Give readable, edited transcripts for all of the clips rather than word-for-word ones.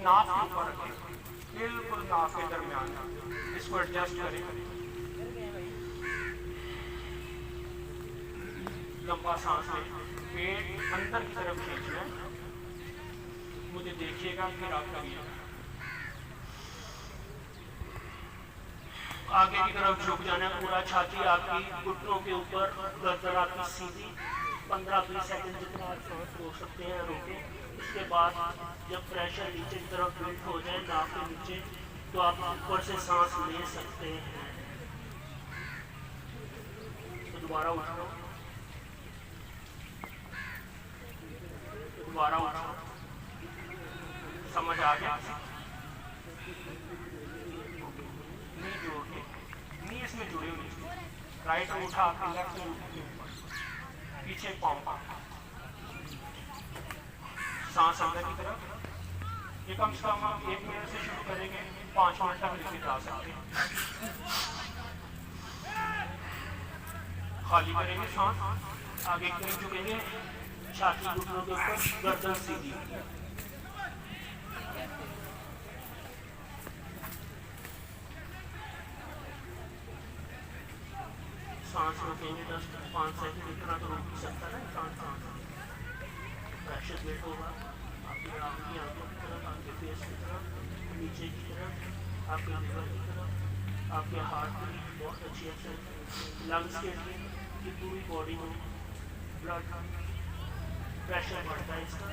नाक के ऊपर रखें, बिल्कुल नाक के दरमियान। इसको एडजस्ट करें, लंबा सांस लें, पेट अंदर की तरफ खींचना है। मुझे देखिएगा, फिर आप करिएगा। आगे की तरफ झुक जाना है पूरा, छाती आपकी घुटनों के ऊपर, गर्दन आपकी सीधी। 15-20 सेकंड जितना आप सांस रोक सकते हैं रोकें। उसके बाद जब प्रेशर नीचे की तरफ बिल्ड हो जाए नाक के नीचे, तो आप ऊपर से सांस ले सकते हैं। तो दोबारा उठाओ, दोबारा उठाओ। समझ आ गया? नी जोड़ के, नी इसमें जुड़े हुए, राइट अंगूठा आपके लेफ्ट अंगूठे के ऊपर, पीछे पाँव, सांस अंदर की तरफ। ये कम से कम आप 1 मिनट से शुरू करेंगे, 5 मिनट तक लेके जा सकते हैं। खाली करेंगे सांस, आगे की तरफ झुकेंगे, छाती घुटनों के ऊपर, गर्दन सीधी। सांस रोकेंगे 10-5 सेकंड, इतना तो रोक ही सकता है इंसान सांस। प्रेशर बिल्ड होगा आपकी आंखों की तरफ, आपके फेस की तरफ, नीचे की तरफ, आपके लिवर की तरफ, आपके हार्ट की बहुत अच्छी एक्सरसाइज, लंग्स के लिए, कि पूरी बॉडी में ब्लड प्रेशर बढ़ता है इसका।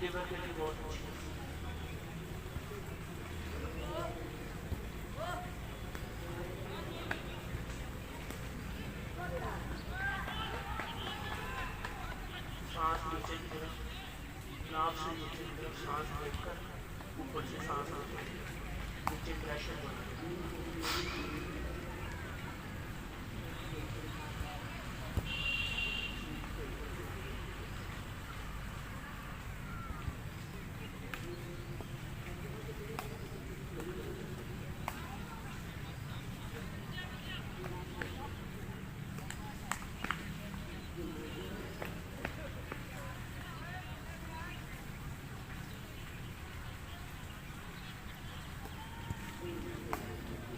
लिवर के लिए बहुत अच्छी है। सांस नीचे की तरफ, नाक से नीचे की तरफ सांस लेकर ऊपर से सांस आके नीचे प्रेशर बढ़ा।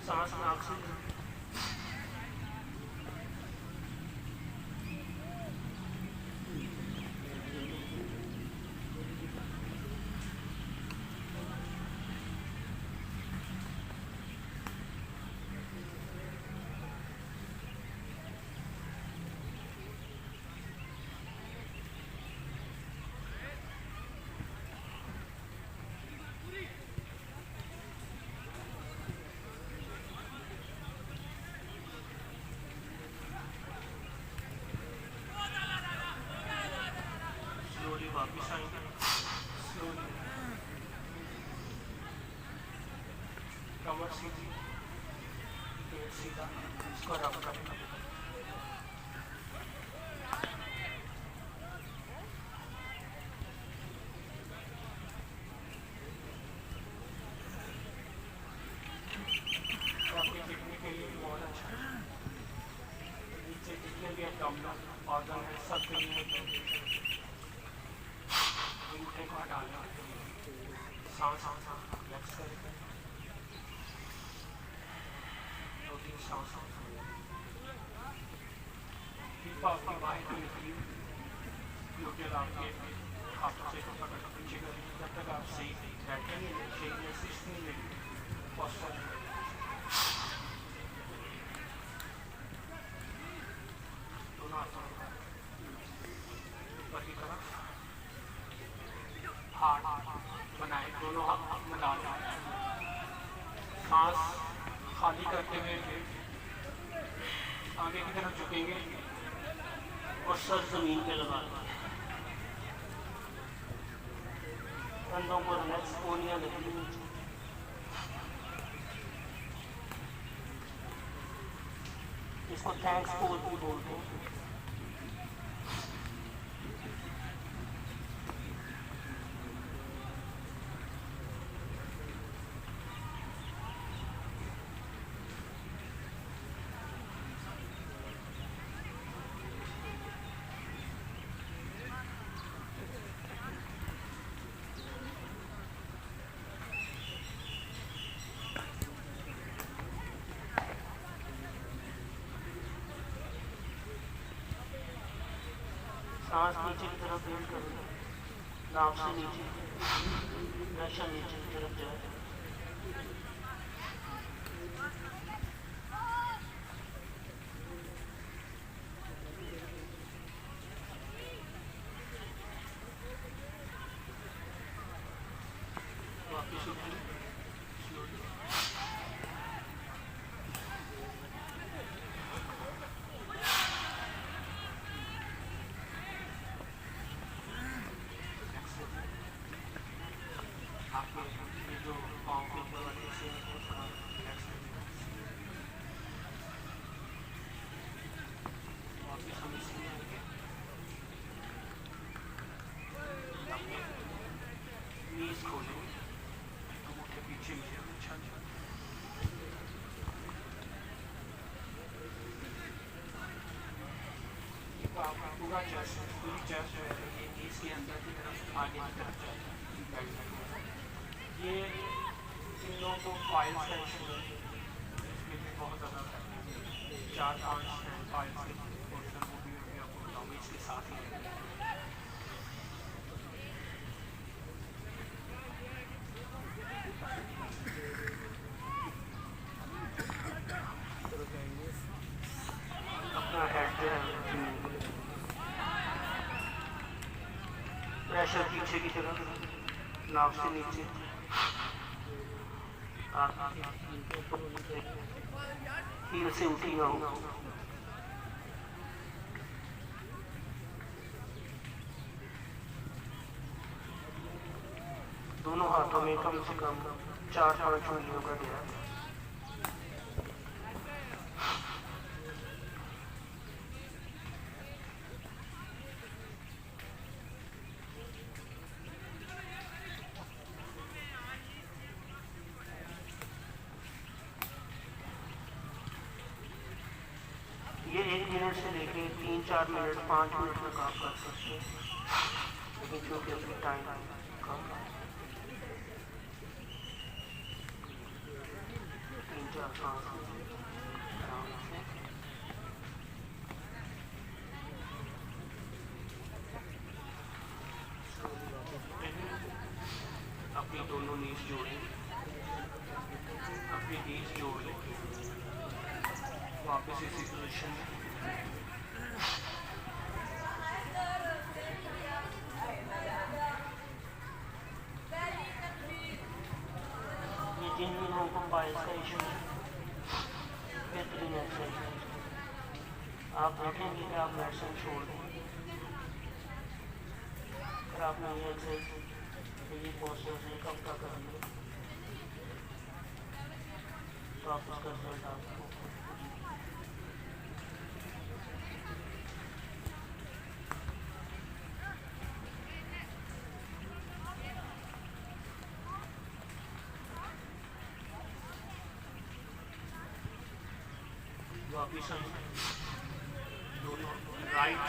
सांस नाक से वापिस आएंगे स्लोली, कमर सीधी, पेट सीधा, इसको रब करना। आपके किडनी के लिए बहुत अच्छा है। नीचे जितने भी एब्डोमिनल ऑर्गन है सब के लिए अंगूठे को हटाना, सांस रिलैक्स करें, 2-3 सांस। आपकी बाहें को निकली, ग्लूटेल आपके हाथों से पकड़ पीछे करें जब तक आप सही बैठे नहीं, सही महसूस नहीं लेंगे। पोस्चर दोनों हाथों ऊपर की तरफ, हाथ बनाए, दोनों हाथ मिला लें। सांस खाली करते हुए आगे की तरफ झुकेंगे और सर जमीन पे लगा लें। कंधों को रिलैक्स, कोहनियां लगी नीचे। इसको थैंक्स पोज भी बोलते हैं। सांस नीचे की तरफ होल्ड करें, नाक से नीचे, प्रेशर नीचे की तरफ जाए। वापिस उठिए स्लोली। आपके ये जो पाँव के ऊपर वाले हिस्से हैं वो थोड़ा रिलैक्स करिए। वापिस हम इसमें आएंगे। अपने नीज खोलेंगे, अंगूठे पीछे मिले हमें छत। आपका पूरा चेस्ट, पूरी चेस्ट जो है ये नीज के अंदर की तरफ आगे की तरफ जाएगा। ये इन लोगों को फाइल्स का इशू है, इसमें भी बहुत ज़्यादा 4-5 फाइल्स के पोर्शन वो भी आपको बताऊँगी इसके साथ ही है। अपना हेड जो है प्रेशर पीछे की तरफ, नाक से नीचे, हील से उठी ना हो। दोनों हाथों में कम से कम 4-5 उंगलियों का गैप। ये 1 मिनट से लेके 3-4 मिनट 5 मिनट तक आप कर सकते हैं, लेकिन क्योंकि अपनी टाइम कम है 3-4-5 आराम से। अपनी दोनों नीज जोड़ें, अपनी नीज जोड़ लें, वापस इसी पोजीशन में। ये जिन लोगों को पाइल्स का इशू है बेहतरीन एक्सरसाइज, आप देखेंगे कि आप मेडिसिन छोड़ दें। अगर आपने ये एक्सरसाइज ये पोस्टर से एक हफ्ता करेंगे तो आप उसका रिजल्ट आपको वापिस हम दोनों राइट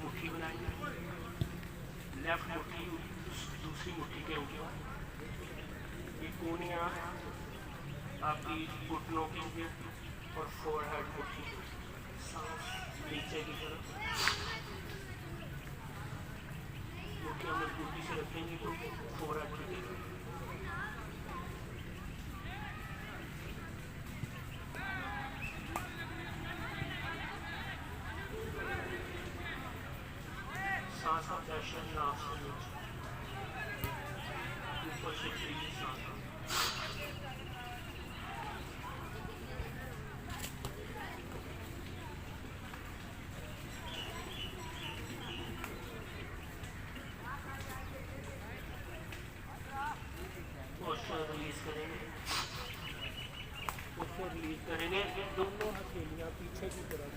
मुट्ठी बनाएंगे, लेफ्ट मुट्ठी दूसरी मुट्ठी के ऊपर, ये कोनियाँ आपकी घुटनों की और फोरहेड मुट्ठी नीचे की तरफ। मुट्ठियाँ मजबूती से रखेंगे तो फोरहेड की तरफ। सांस का प्रेशर नाक से नीचे, ऊपर से फ्री सांस। पोस्चर रिलीज करेंगे, पोस्चर रिलीज करेंगे। दोनों हथेलियाँ पीछे की तरफ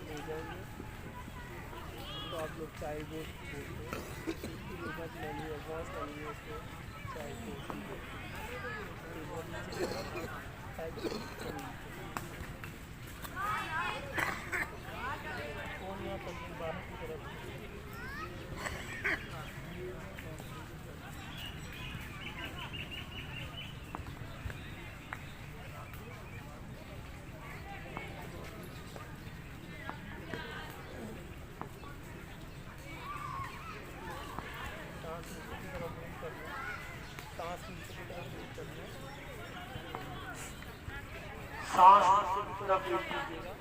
ले जाएंगे। तो आप लोग चाय गोश्त बोलते हैं, इसकी लेबत नहीं है, बहुत नहीं है इसको चाय गोश्त और यहाँ पर बाहर की तरफ तरफ लीजिएगा।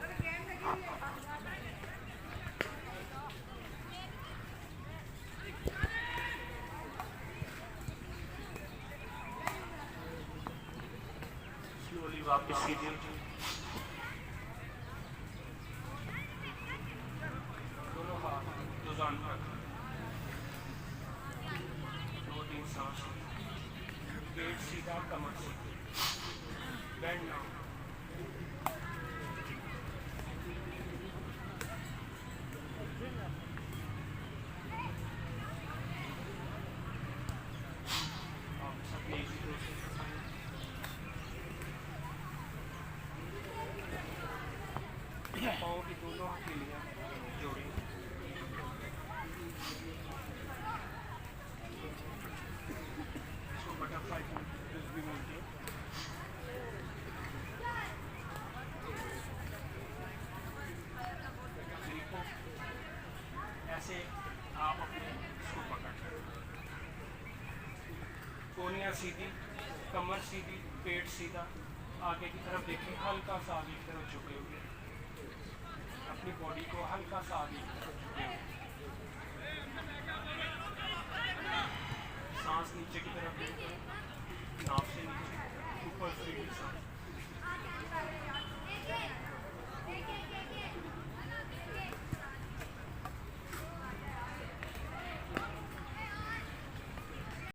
स्लोली वापस सीधे हो जाइए। दोनों हाथ दुजान पर, 2-3 सांस, पेट सीधा, कमर सीधी, बैंड ना पाँव की दोनों हथेलियाँ जोड़ी, इसको बटरफ्लाई भी बोलते हैं। ऐसे आप अपने इसको पकड़, कोहनियाँ सीधी, कमर सीधी, पेट सीधा, आगे की तरफ देखिए, हल्का सा आगे की तरफ झुके हुए, अपनी बॉडी को हल्का सा आगे की तरफ झुके हुए, सांस नीचे की तरफ